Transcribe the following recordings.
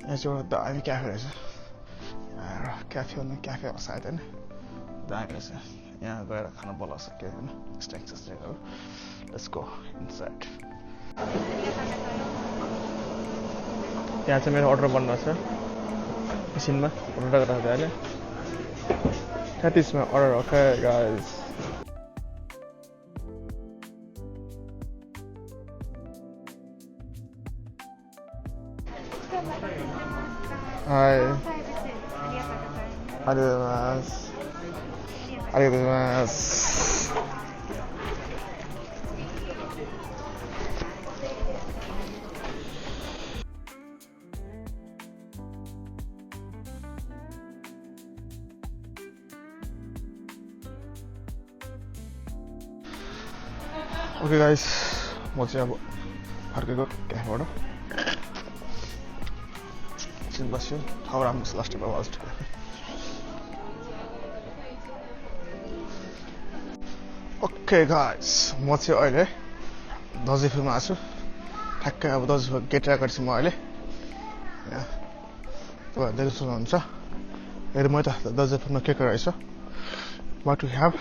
यहाँ चाहिँ एउटा दामी क्याफे रहेछ क्याफे हो क्याफे हो सायद होइन दामी रहेछ यहाँ गएर खाना बोलाउन सक्यो होइन स्ट्याक्स स्ट्याकहरू लेट्स गो इनसाइड यहाँ चाहिँ मेरो अर्डर बन्नु छ मसिनमा अर्डर गरेर अहिले 30 में order okay guys hi arigatou. Okay guys, म चाहिँ अब फर्केको क्याफेबाट एकछिन बस्यो हाउ राम्रो लास्ट टाइम आवाज ओके गाइस म चाहिँ अहिले दजैफुमा आछु ठ्याक्कै अब दजैफु गेट आएको छु म अहिले तपाईहरु देख्न सक्नुहुन्छ हेर म त दजैफुमा के रहेछ what we have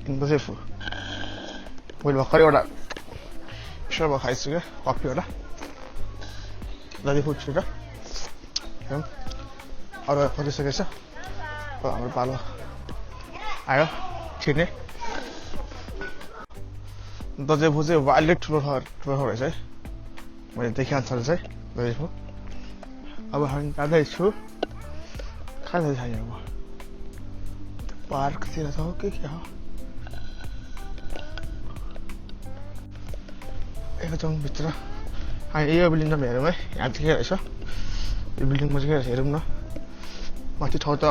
in दजैफु मैले भर्खर एउटा सर्बा खाइछु क्या कफी एउटा दजैफु छिटो अरू खोजिसकेछ हाम्रो पालो आयो छिर्ने दजैफु चाहिँ वाइल्ड ठुलो रहेछ है मैले देखे अनुसार चाहिँ दजैफु अब हामी जाँदैछु खाँदै छैन म पार्कतिर छ हो के हो एकदम भित्र हामी यो बिल्डिङमा हेरौँ है यहाँ चाहिँ के रहेछ यो बिल्डिङमा चाहिँ के रहेछ हेरौँ न माथि ठाउँ त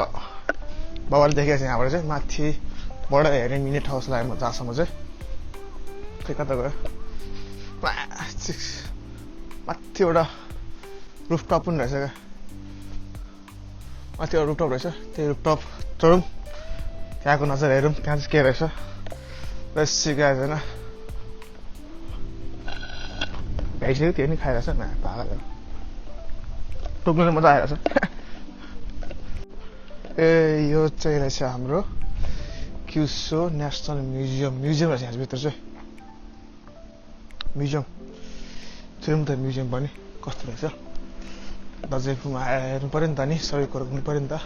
बाबाले देखेको छ यहाँबाट चाहिँ माथिबाट हेर्ने मिल्ने ठाउँ जस्तो लाग्यो म जहाँसम्म चाहिँ खै कता गयो माथि एउटा रुफटप पनि रहेछ क्या माथि एउटा रुफटप रहेछ त्यो रुफटप चढौँ त्यहाँको नजर हेरौँ त्यहाँ चाहिँ के रहेछ बेसी गएको छैन भ्याइसक्यो त्यो नि खाइरहेछ न पागल टोक्नुले मजा आइरहेछ ए यो चाहिँ रहेछ हाम्रो क्युसो नेसनल म्युजियम रहेछ यहाँ भित्र चाहिँ म्युजियम हेर्नु त म्युजियम पनि कस्तो रहेछ दजैफुमा आएर हेर्नु पर्यो नि त नि सबै कुरो हुनु पर्यो नि त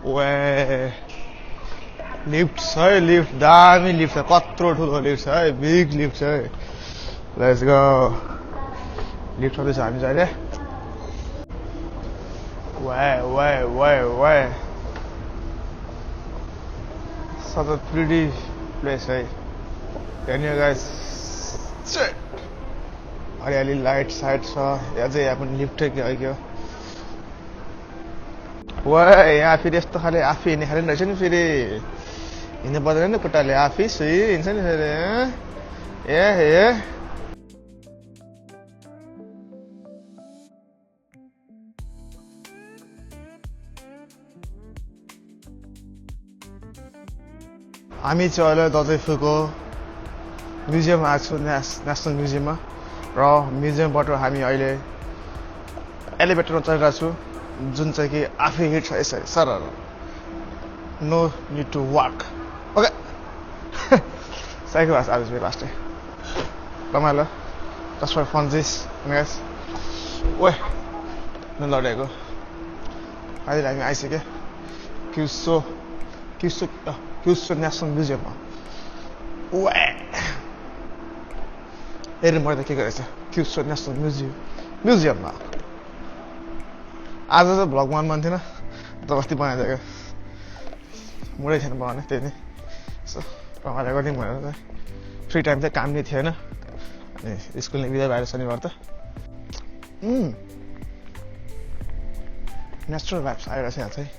वे लिफ्ट छ है लिफ्ट दामी लिफ्ट छ कत्रो ठुलो लिफ्ट छ है बिग लिफ्ट छ है लेट्स गो लिफ्ट चढ्दैछ हामी चाहिँ अहिले why such a pretty place है हेर्नु गाइस हरियाली लाइट साइट छ यहाँ चाहिँ यहाँ पनि लिफ्टै के है यहाँ फेरि यस्तो खाले आफै हिँड्ने खाले रहेछ नि फेरि हिँड्नु पर्दैन नि खुट्टाले आफै सुई हिँड्छ नि फेरि ए हामी चाहिँ अहिले दजैफुको म्युजियम आएको छु नेसनल म्युजियममा र म्युजियमबाट हामी अहिले एलिभेटरमा चढिरहेको छु जुन चाहिँ कि आफै हिँड्छ यसरी sir no need to walk okay cycle आज फेरि लास्टै रमाइलो जस्ट फर फन्जिस म्यास ओए नलडेको अहिले हामी आइसक्यो क्युसो नेसनल म्युजियममा हेर्नु पर्दा के गरेछ क्युसो नेसनल म्युजियममा आज चाहिँ भ्लग बनाउनु मन थिएन त अस्ति बनाइदिएको मुडै थिएन बनाउने त्यही नै यसो रमाइलो गरिदिउँ भनेर चाहिँ फ्री टाइम चाहिँ काम नै थिएन अनि स्कुल नै बिदा भएर शनिबार त नेचुरल भाइब्स आइरहेको छ यहाँ चाहिँ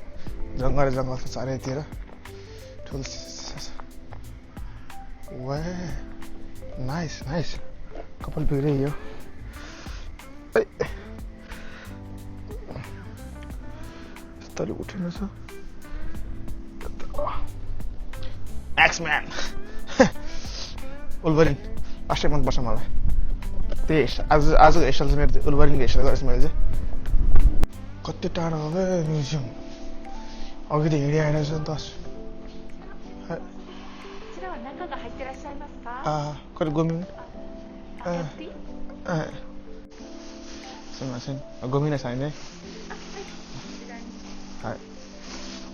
जङ्गल छ चारैतिर ठुलो नाइस कपाल बिग्रियो यस्तोले उठेन छ एक्सम्यान वुल्भरिन लास्टै मनपर्छ मलाई आजको हेयरस्टाइल चाहिँ मेरो उल्बरिङको हेयरस्टाइल गरेको छु मैले चाहिँ कति टाढो हो म्युजियम अघि त हिँडी आइरहेछ नि त कति घुम्यौँ घुमिन चाहिने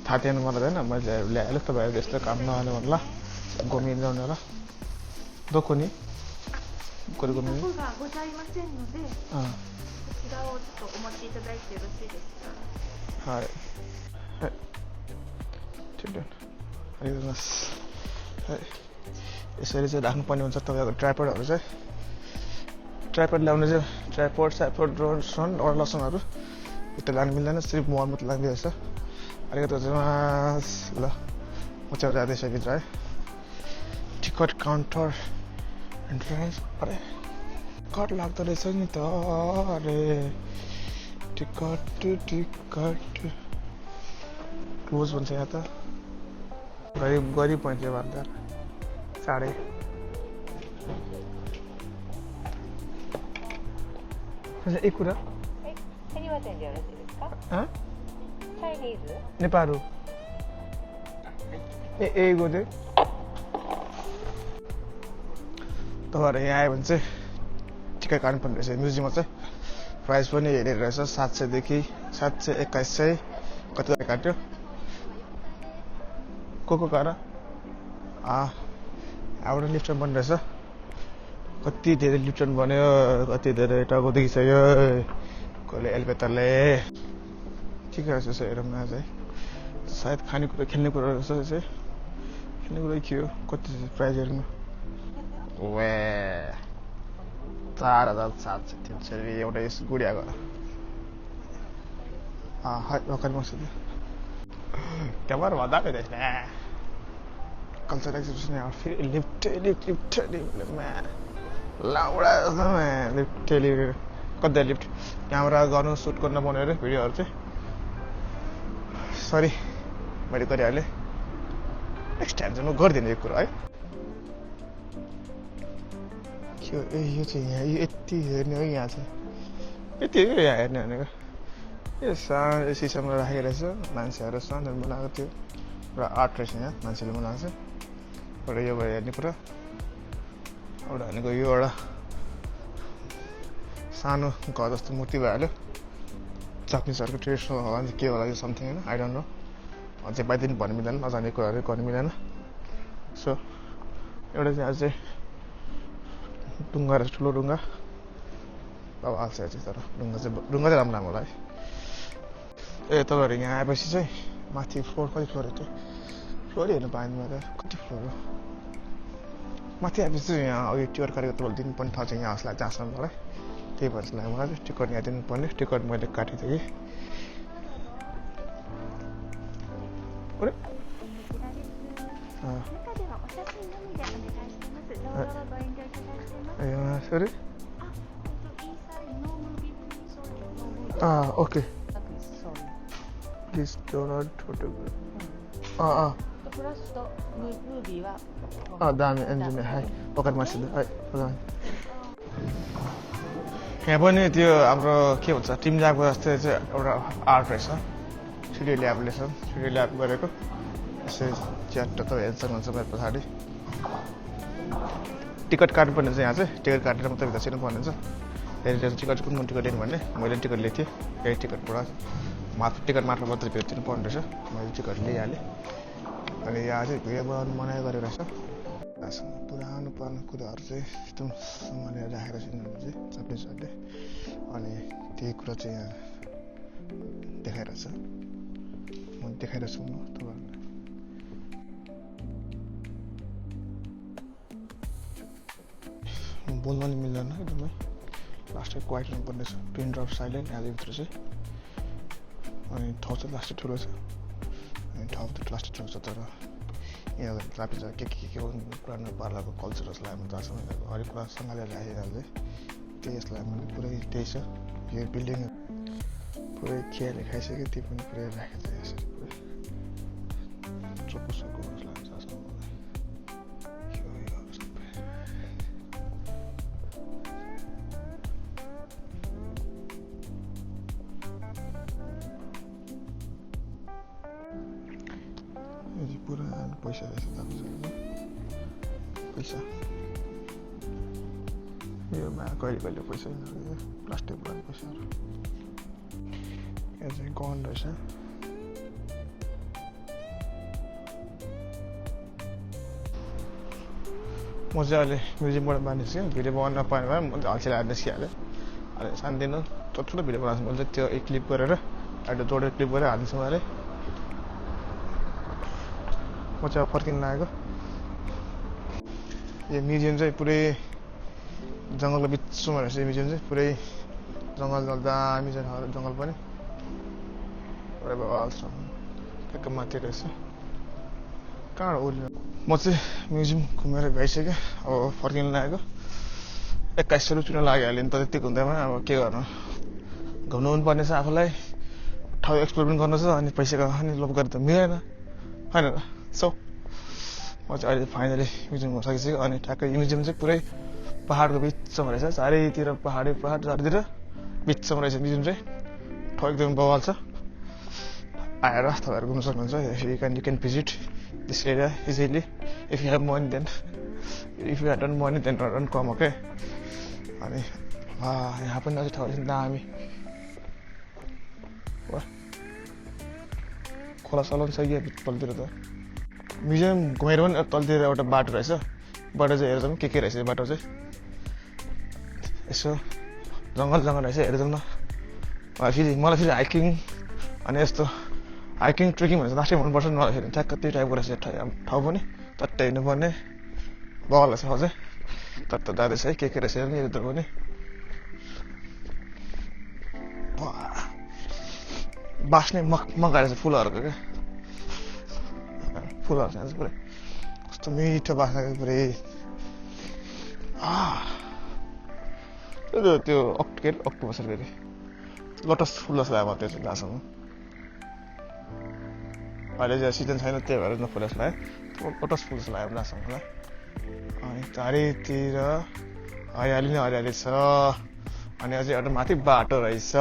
थाहा थिएन मलाई होइन मैले ल्याइहालेँ तपाईँहरू यस्तो काम नहाल्नु भन्ला घुमिँदैन होलाどこにこれごめんね。ございませんので、こちらをちょっとお待ちいただいてよろしいですか。はい。はい。ठिक छ। आりがとうございます。はい。यसरी चाहिँ राख्नुपर्ने हुन्छ तपाईँको ट्राइपडहरू चाहिँ ट्राइपड ल्याउने चाहिँ ट्राइपड ड्रोन अरू लसनहरू त्यो लानु मिल्दैन सिर्फ मोबाइल मात्र लाग्ने रहेछ अलिकति चाहिँ ल म चाहिँ जाँदैछ भित्र है टिकट काउन्टर एन्ट्रेन्स अरे टिकट लाग्दो रहेछ नि त अरे टिकट क्लोज भन्छ यहाँ त गरिब मान्छे भन्दा साढे एक कुरा नेपाल ए गोदे तपाईँहरू यहाँ आयो भने चाहिँ टिकट काट्नुपर्ने रहेछ म्युजियममा चाहिँ प्राइस पनि हेरेर रहेछ 700 देखि 700 2100 कति काट्यो को कार एउटा लिफ्टन बन्द रहेछ कति धेरै लिफ्टन बन्यो कति धेरै टाउको देखिसक्यो कसले एलिभेटरले ठिकै रहेछ हेरौँ न चाहिँ सायद खानेकुरा खेल्ने कुरा रहेछ चाहिँ खेल्ने कुरा के हो कति प्राइजहरूमा वे 4700 एउटा यस गुडियाको वखत मस्त त्यहाँ भन्दा रहेछ कल्चर एक्जिबिसन यहाँ फेरि लिफ्ट लाउडा लिफ्ट कति लिफ्ट क्यामेरा गर्नु सुट गर्न बनायो अरे भिडियोहरू चाहिँ सरी मैले गरिहालेँ नेक्स्ट टाइम चाहिँ म गरिदिनु यो कुरा है यो चाहिँ यहाँ यो यति हेर्ने हो यहाँ चाहिँ यति हो यहाँ हेर्ने भनेको यो सानो सिसामा राखेको रहेछ मान्छेहरू सानोहरू बनाएको थियो र आर्ट रहेछ यहाँ मान्छेले बनाएको छ एउटा यो भयो हेर्ने कुरा एउटा भनेको यो एउटा सानो घर जस्तो मूर्ति भइहाल्यो जापानिजहरूको ट्रेडिसनल होला नि के होला यो समथिङ होइन आई डोन्ट नो अझै बाहिर भन्नु मिल्दैन नजाने कुराहरू गर्नु मिल्दैन सो एउटा चाहिँ अझै ढुङ्गा रहेछ ठुलो ढुङ्गा अब आल्छ चाहिँ तर ढुङ्गा चाहिँ राम्रो होला है ए तपाईँहरू यहाँ आएपछि चाहिँ माथि फ्लोर कति फ्लोर थियो फ्लोरै हेर्नु पाएन मैले कति फ्लोर हो माथि आएपछि चाहिँ यहाँ अघि टिकट काटेको तपाईँले दिनुपर्ने ठाउँ चाहिँ यहाँ जस्तो जहाँसम्म मलाई त्यही भएर चाहिँ मलाई चाहिँ टिकट यहाँ दिनुपर्ने टिकट मैले काटेको थिएँ कि sorry okay please do not photograph दामी एन्जिन हाई पकेट मार्सिल है यहाँ पनि त्यो हाम्रो के भन्छ टिम ल्याबको जस्तै चाहिँ एउटा आर्ट रहेछ 3D ल्याब रहेछ 3D ल्याब गरेको यसै च्याट त हेर्न सक्नुहुन्छ मेरो पछाडि टिकट काट्नुपर्ने चाहिँ यहाँ चाहिँ टिकट काटेर मात्रै भित्र छिर्नुपर्ने हुन्छ हेरेर टिकट कुन टिकट लिनु भन्ने मैले टिकट लिएको थिएँ यही टिकटबाट टिकट मार्फत मात्रै भित्र तिर्नुपर्ने रहेछ मैले टिकट लिइहालेँ अनि यहाँ चाहिँ भिडियो बनाउनु मनाइ गरेको रहेछ पुरानो कुराहरू चाहिँ एकदम सम्हालेर राखेर छिर्नुहुन्छ चाहिँ जापानिजहरूले अनि त्यही कुरा चाहिँ यहाँ देखाइरहेछ म देखाइरहेछु म तपाईँहरूलाई बोल्न पनि मिल्दैन एकदमै लास्टै क्वाइट हुनुपर्ने छ पिन ड्रप साइलेन्ट यहाँभित्र चाहिँ अनि ठाउँ चाहिँ लास्टै ठुलो छ अनि ठाउँ त लास्टै ठुलो छ तर यहाँ जापानिज के हो पुरानो पार्लाको कल्चर जसलाई हामी थाहा छ हरेक कुरा सँगले राखिहाल्छ त्यही यसलाई मैले पुरै त्यही छ यो बिल्डिङ पुरै खियाले खाइसक्यो त्यो पनि पुरै राखेको छ यसरी पुरै चोको जसलाई थाहा छ मलाई पैसा रहेछ पैसा योमा कहिले पैसा प्लास्टिक ब्याग पैसाहरू यो चाहिँ गन रहेछ म चाहिँ अहिले म्युजियमबाट बाँधिसकेँ भिडियो बनाउन पाएन भए म चाहिँ अल्छी लागेर निस्किहालेँ अहिले सानोतिनो ठुलो भिडियो बनाउँछु मैले त्यो एक क्लिप गरेर अहिले जोडेर क्लिप गरेर हालिदिन्छु मैले म चाहिँ फर्किन लागेको यो म्युजियम चाहिँ पुरै जङ्गलको बिचमा रहेछ यो म्युजियम चाहिँ पुरै जङ्गल दामी छ जङ्गल पनि पुरै ठ्याक्क माथि रहेछ कहाँ उर्लिनु म चाहिँ म्युजियम घुमेर भइसक्यो अब फर्किन लागेको 2100 रुपियाँ लागिहाल्यो नि त त्यतिको हुँदैमा अब के गर्नु घुम्नु पनि पर्ने छ आफूलाई ठाउँ एक्सप्लोर पनि गर्नु छ अनि पैसा अनि लोभ गरेर त मिलेन होइन र सो म चाहिँ अहिले फाइनली म्युजियम घुम्न सकिसक्यो अनि ठ्याक्कै यो म्युजियम चाहिँ पुरै पहाडको बिचमा रहेछ चारैतिर पहाड चारैतिर बिचमा रहेछ म्युजियम चाहिँ ठाउँ एकदम बवाल छ आएर तपाईँहरू घुम्न सक्नुहुन्छ you can visit this area easily if you have money then if you don't money then don't come okay अनि यहाँ पनि अझै ठाउँ दामी खोला सलन छ कि तलतिर त म्युजियम घुमेर पनि तलतिर एउटा बाटो रहेछ बाटो चाहिँ हेर्दा पनि के रहेछ यो बाटो चाहिँ यसो जङ्गल रहेछ हेर्दा न मलाई फेरि हाइकिङ अनि यस्तो हाइकिङ ट्रेकिङ भनेर लास्टै मनपर्छ मलाई फेरि ठ्याक्क त्यही टाइपको रहेछ ठाउँ पनि तट्टै हिँड्नुपर्ने बगाल रहेछ अझै तट्ट जाँदैछ है के रहेछ हेर्ने हेर्दा पनि बास्ने मगा रहेछ फुलहरूको क्या फुलहरू चाहिँ पुरै कस्तो मिठो बास्ना पुरै त्यो अक्टोबर फेरि लोटस फुल जस्तो लाग्यो त्यो चाहिँ लासम्म अहिले चाहिँ सिजन छैन त्यही भएर नफुल जस्तो लाग्यो लोटस फुल जस्तो लाग्यो लासम्म मलाई अनि चारैतिर हरियाली नै हरियाली छ अनि अझै एउटा माथि बाटो रहेछ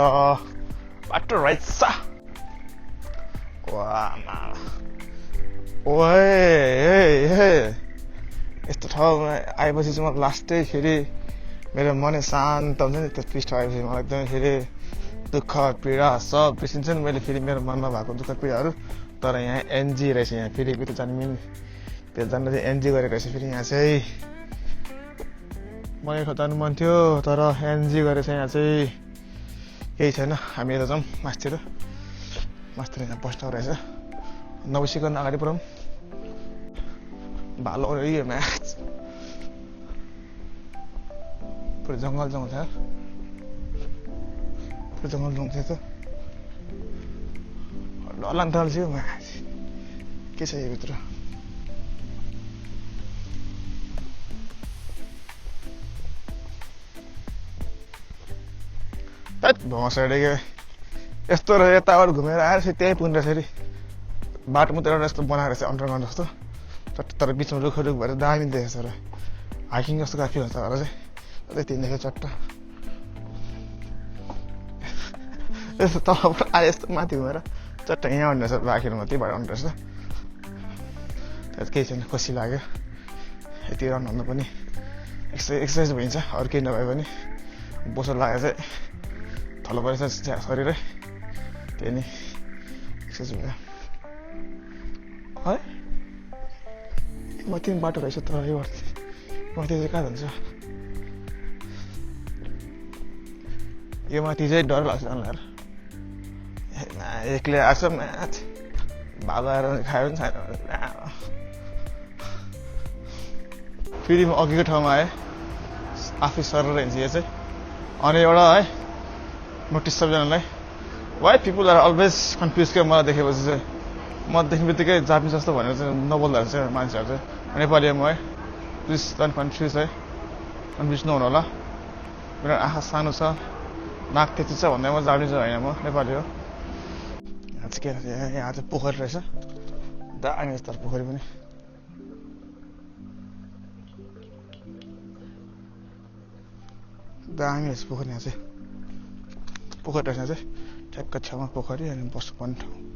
यस्तो ठाउँमा आएपछि चाहिँ मलाई लास्टै फेरि मेरो मनै शान्त हुन्छ नि त्यो पृष्ठ आएपछि मलाई एकदमै फेरि दुःख पीडा सब बिर्सिन्छ नि मैले फेरि मेरो मनमा भएको दुःख पीडाहरू तर यहाँ एनजी रहेछ यहाँ फेरि त्यो जानु चाहिँ एनजी गरेको रहेछ फेरि यहाँ चाहिँ मलाई जानु मन थियो तर एनजी गरेछ यहाँ चाहिँ केही छैन हामी यता जाउँ मास्तिर यहाँ बस्नु रहेछ नबसिकन अगाडि पुऱ्याउँ भालो यो म्याच पुरै जङ्गल छ पुरै जङ्गल थियो त डरलाग्दो डल्छ यो म्याच के छ यो भित्र भँसेको यस्तो र यताबाट घुमेर आएर फेरि त्यहीँ पुग्ने रहेछ फेरि बाटो मात्रै एउटा यस्तो बनाएको रहेछ अन्डरग्राउन्ड जस्तो तर बिचमा रुख भएर दामी देखेछ र हाइकिङ जस्तो काफी हुन्छ होला चाहिँ त्यति देखेँ चट्ट यस्तो तलबाट आए यस्तो माथि घुमेर चट्ट यहाँ आउने रहेछ बाँकीहरू मात्रै भएर आउने रहेछ त्यहाँ केही छैन खुसी लाग्यो यति रन भन्दा पनि एक्सर्साइज भइन्छ अरू केही नभए पनि बोसो लागेर चाहिँ थलो परेछ शरीरै त्यही नै एक्सर्साइज भयो है माथि बाटो रहेछ तर यो माथि चाहिँ कहाँ जान्छ यो माथि चाहिँ डर लाग्छ जानुलाई एक्लै आएको छ म्याच भालो आएर खायो पनि छैन फेरि म अघिको ठाउँमा आएँ आफै सरेर हिँड्छ यो चाहिँ अनि एउटा है नोटिस सबैजनालाई why people are always confuse क्या मलाई देखेपछि चाहिँ म देख्ने बित्तिकै जापानिज जस्तो भनेर चाहिँ नबोल्दो रहेछ मान्छेहरू चाहिँ नेपाली म है प्लिज डोन्ट कन्फ्युज है कन्फ्युज नहुनु होला मेरो आँखा सानो छ नाक त्यति छ भन्दा म जापानिज होइन म नेपाली हो यहाँ चाहिँ के रहेछ यहाँ चाहिँ पोखरी रहेछ दामी जस्तो पोखरी पनि दामी रहेछ पोखरी यहाँ चाहिँ पोखरी रहेछ चाहिँ ठ्याक्क छेउमा पोखरी अनि बस्नुपर्ने ठाउँ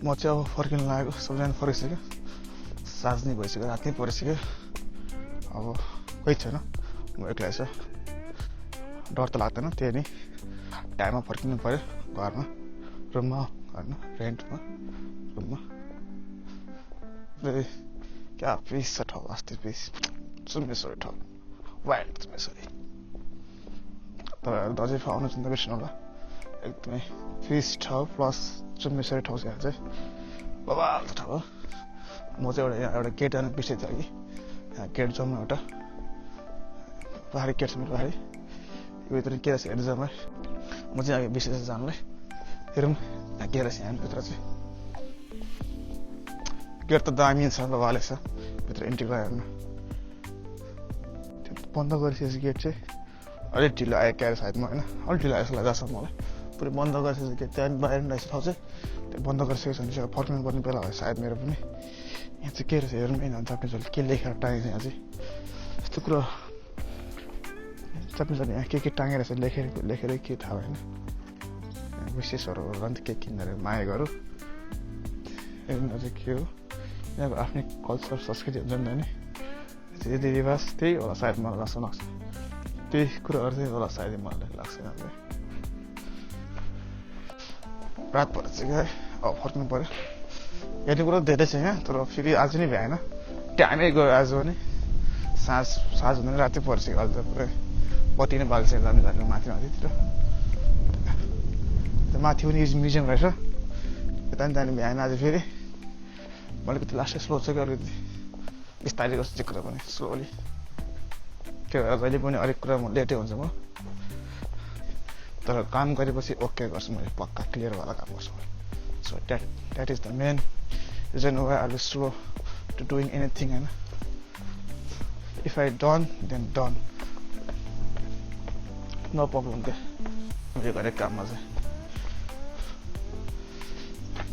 म चाहिँ अब फर्किनु लागेको सबैजना फर्किसक्यो साँझ नै भइसक्यो रात नै परिसक्यो अब कोही छैन म एक्लै छु डर त लाग्दैन त्यही नै टाइममा फर्किनु पर्यो घरमा रुममा घरमा रेन्टमा रुममा क्या पिस छ ठाउँ अस्ति पिस सुन्मेश्वरी ठाउँ वाइल्ड सुन्मेश्वरी तपाईँहरू दसैँ आउनु चिन्ता बिर्सनु होला एकदमै पिस ठाउँ प्लस सुन्मेश्वरी ठाउँ चाहिँ चाहिँ बबाल ठाउँ हो म चाहिँ एउटा गेट जानु बिर्सेको थिएँ कि यहाँ गेट जाउँ एउटा पहाडी गेट छ मेरो पहाडी यो भित्र के रहेछ हेर्नु जाउँ म चाहिँ अघि बिर्सेछ जानलाई हेरौँ यहाँ के रहेछ यहाँ भित्र चाहिँ गेट त दामी छ बबाले छ भित्र इन्ट्री हेर्नु त्यो बन्द गरिसकेपछि गेट चाहिँ अलिक ढिलो आयो क्या सायदमा होइन अलिक ढिलो आयो जस्तो लाग्छ मलाई पुरै बन्द गरिसकेपछि गेट त्यहाँ बाहिर रहेछ ठाउँ चाहिँ त्यो बन्द गरिसकेपछि भने फर्किनु पर्ने बेला भयो सायद मेरो पनि यहाँ चाहिँ के रहेछ हेरौँ होइन जापानिजहरूले के लेखेर टाँगेको छ यहाँ चाहिँ यस्तो कुरो जापानिजहरूले यहाँ के टाँगेर रहेछ लेखेर के थाहा भएन विशेषहरू अन्त के किन्दाखेरि माया गरौँ हेर्नु चाहिँ के हो यहाँको आफ्नै कल्चर संस्कृति हुन्छ नि त नि रीतिरिवाज त्यही होला सायद मलाई जस्तो लाग्छ त्यही कुराहरू चाहिँ होला सायद मलाई लाग्छ रात परेर चाहिँ क्या अब फर्किनु पऱ्यो हेर्ने कुरो धेरै छ यहाँ तर फेरि आज नै भ्याएन टाइमै गयो आज पनि साँझ हुँदैन राति परिसक्यो अहिले त पुरै बत्ती नै बाल्छ जानु माथि माथितिर माथि पनि म्युजियम रहेछ यता पनि जानु भ्याएन आज फेरि अलिकति लास्टै स्लो छ कि अलिकति बिस्तारै गर्छु त्यो कुरा पनि स्लोली त्यो भएर जहिले पनि अलिक कुरा म लेटै हुन्छ म तर काम गरेपछि ओके गर्छु मैले पक्का क्लियर वाला काम गर्छु so that is the main reason why I will slow to doing anything होइन if I done then done no problem क्या मैले गरेको काममा चाहिँ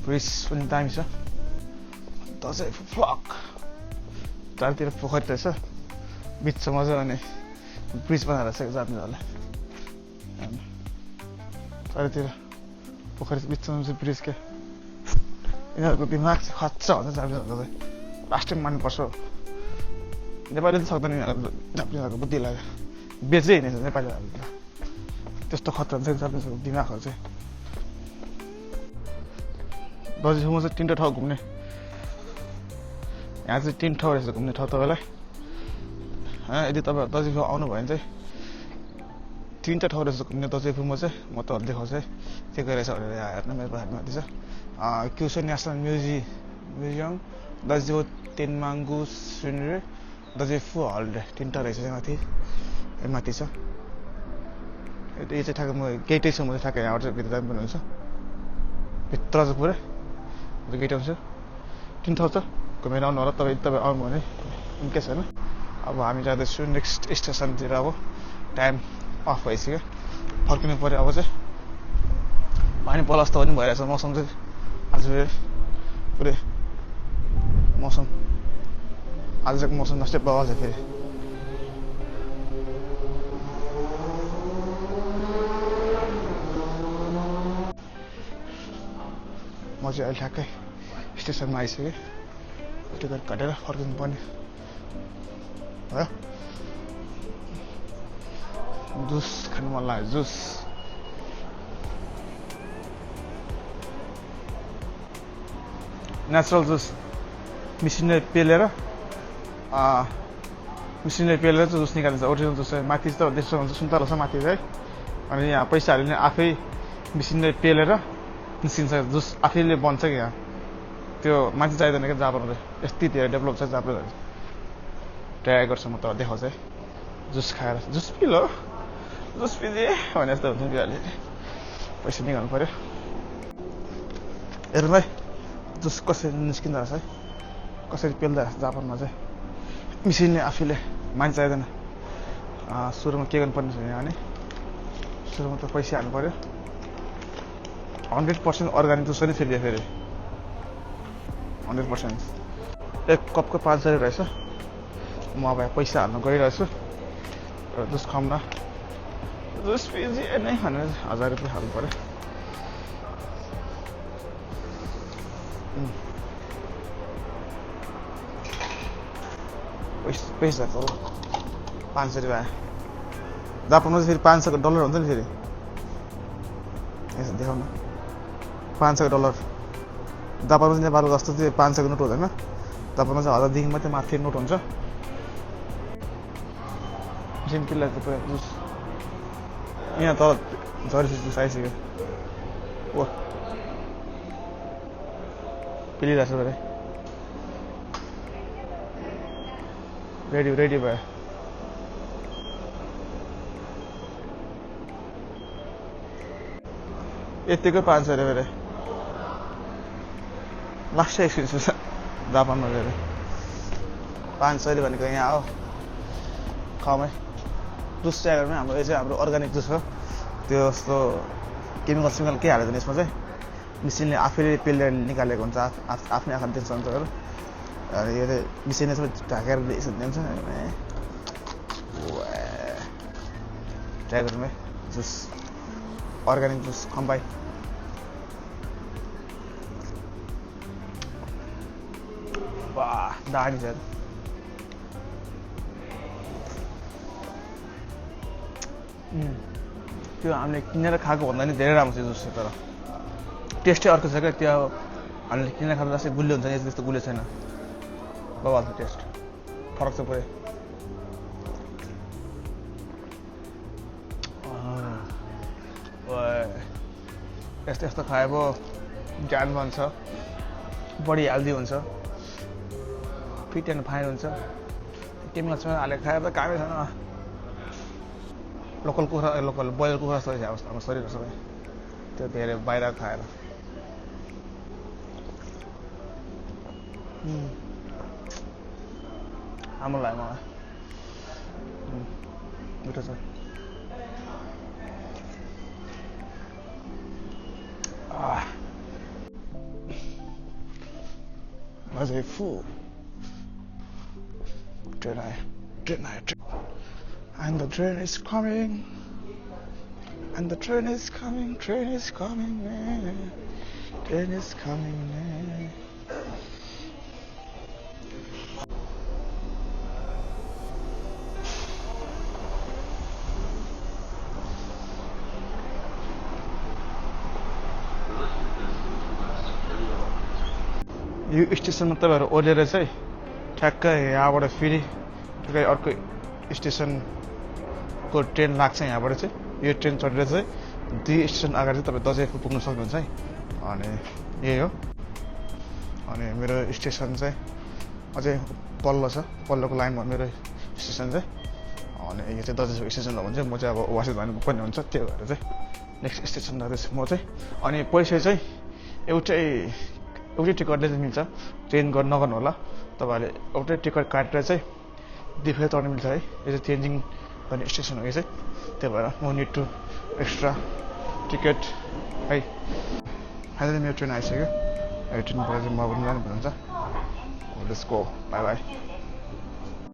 ब्रिज पनि दामी छ दसैँ फ्लक चारतिर पोखरी रहेछ बिचमा मजाले ब्रिज बनाएर रहेछ जापानिजहरूले चारैतिर पोखरी बिचमा चाहिँ ब्रिज क्या यिनीहरूको दिमाग चाहिँ खच्चा हुन्छ जापानिजहरूको चाहिँ लास्ट टाइम मान्नुपर्छ नेपालीले त सक्दैन यिनीहरूको जापानिजहरूको बुद्धि लाग्यो बेचै हिँडेछ नेपालीहरू त्यस्तो खतरा हुन्छ जापानिजहरूको दिमागहरू चाहिँ दसैँसम्म चाहिँ 3टा ठाउँ घुम्ने यहाँ चाहिँ 3 ठाउँ रहेछ घुम्ने ठाउँ तपाईँलाई यदि तपाईँहरू दसैँमा आउनु भयो भने चाहिँ 3टा ठाउँ रहेछ घुम्ने दसैँमा चाहिँ म तपाईँहरू देखाउँछु है के के रहेछ भनेर यहाँ हेर्नु मेरो पहाडमा माथि छ क्युसो नेसनल म्युजियम दसैँको तेन्माङ्गु सिनरी दसैँफु हलडे 3टा रहेछ माथि छ यो चाहिँ ठ्याक्क म गेटै छु म चाहिँ ठ्याक्क यहाँबाट चाहिँ भित्र जानु पनि हुन्छ भित्र चाहिँ पुरै गेट आउँछु 3 ठाउँ छ घुमेर आउनु होला तपाईँ आउनु भने इनकेस होइन अब हामी जाँदैछु नेक्स्ट स्टेसनतिर अब टाइम अफ भइसक्यो फर्किनु पऱ्यो अब चाहिँ पानी पलस्त पनि भइरहेछ मौसम चाहिँ आज पुरै मौसम आजको मौसम जस्तै बवाल छ फेरि म चाहिँ अहिले ठ्याक्कै स्टेसनमा आइसकेँ टिकट काटेर फर्किनु पर्ने भयो जुस खानु मन लाग्यो जुस नेचुरल जुस मिसिनले पेलेर चाहिँ जुस निकालिन्छ ओरिजिनल जुस चाहिँ माथि त त्यस्तो हुन्छ सुन्तला छ माथि चाहिँ अनि यहाँ पैसा हाल्ने आफै मिसिनले पेलेर निस्किन्छ जुस आफैले बन्छ कि यहाँ त्यो मान्छे चाहिँदैन क्या जापानमा चाहिँ यति धेरै डेभलप छ जापानहरू ट्राई गर्छु म त देखाउँछ है जुस खाएर जुस पिलो जुस पिजे भने जस्तो हुन्छ कि अहिले पैसा निकाल्नु पऱ्यो हेर्नु भाइ जुस कसरी निस्किँदो रहेछ है कसरी पेल्दो रहेछ जापानमा चाहिँ मिसिनले आफैले मान्छे चाहिँदैन सुरुमा के गर्नुपर्ने छ यहाँ भने सुरुमा त पैसा हाल्नु पऱ्यो 100% अर्ग्यानिक जुस पनि फेरि 100% एक कपको 500 रहेछ म अब पैसा हाल्न गइरहेछु र जुस खाउँ न जुस पिजी नै भनेर 1000 रुपियाँ हाल्नु पऱ्यो पैसा हो 500 रुपियाँ जापानमा चाहिँ फेरि 500 को डलर हुन्छ नि फेरि यसो देखाउन 500 को डलर जापानमा चाहिँ नेपालको जस्तो चाहिँ 500 को नोट हुँदैन जापानमा चाहिँ 1000 देखि मात्रै माथि नोट हुन्छ मसिन किल्ला चाहिँ जुस यहाँ तल झरी जुस आइसक्यो ओ पिलिरहेको छ रेडी भयो यतिकै 500 रुपियाँ रे लास्ट एक्सपिरियन्स जापानमा गएर 500 भनेको यहाँ हो खाउमै जुस चाहिँ हाम्रो यो चाहिँ हाम्रो अर्ग्यानिक जुस हो त्यो जस्तो केमिकल के हालेको यसमा चाहिँ मिसिनले आफैले पेलेर निकालेको हुन्छ आफ्नै आँखा देख्छ हुन्छ अनि यो चाहिँ मिसिनले सबै ढाकेर यसो दिन्छ ट्राई गरौँ है जुस अर्ग्यानिक जुस खम्बाई वाह दामी छ त्यो हामीले किनेर खाएको भन्दा नि धेरै राम्रो छ जुस तर टेस्टै अर्को छ क्या त्यो हामीले किनेर खाँदा जस्तै गुलियो हुन्छ नि त्यस्तो गुलियो छैन बवाल छ टेस्ट फरक छ पुरै यस्तो यस्तो खाए पो ज्ञान बन्छ बडी हेल्दी हुन्छ फिट एन्ड फाइन हुन्छ केमिकल हालेर खाएर त कामै छैन लोकल कुखुरा लोकल बोइलर कुखुरा जस्तो छ हाम्रो शरीर सबै त्यो धेरै बाहिर खाएर राम्रो लाग्यो मलाई मिठो छ मजै full train and the train is coming and the train is coming man. Train is coming man. यो स्टेसनमा तपाईँहरू ओर्लेर चाहिँ ठ्याक्कै यहाँबाट फेरि ठ्याक्कै अर्को स्टेसनको ट्रेन लाग्छ यहाँबाट चाहिँ यो ट्रेन चढेर चाहिँ 2 स्टेसन अगाडि चाहिँ तपाईँ दसैँ पुग्न सक्नुहुन्छ है अनि यही हो अनि मेरो स्टेसन चाहिँ अझै पल्लो छ पल्लोको लाइनमा मेरो स्टेसन चाहिँ अनि यो चाहिँ दसैँ स्टेसन हो भने चाहिँ म चाहिँ अब वासित भन्नु पर्ने हुन्छ त्यो भएर चाहिँ नेक्स्ट स्टेसन जाँदैछु म चाहिँ अनि पैसा चाहिँ एउटै टिकटले चाहिँ मिल्छ चेन्ज नगर्नु होला तपाईँहरूले एउटै टिकट काटेर चाहिँ डिफेर चढ्नु मिल्छ है यो चाहिँ चेन्जिङ गर्ने स्टेसन हो यो चाहिँ त्यही भएर no need to extra ticket है अहिले मेरो ट्रेन आइसक्यो यो ट्रेनबाट चाहिँ म पनि जानु पर्छ लेट्स गो बाई बाई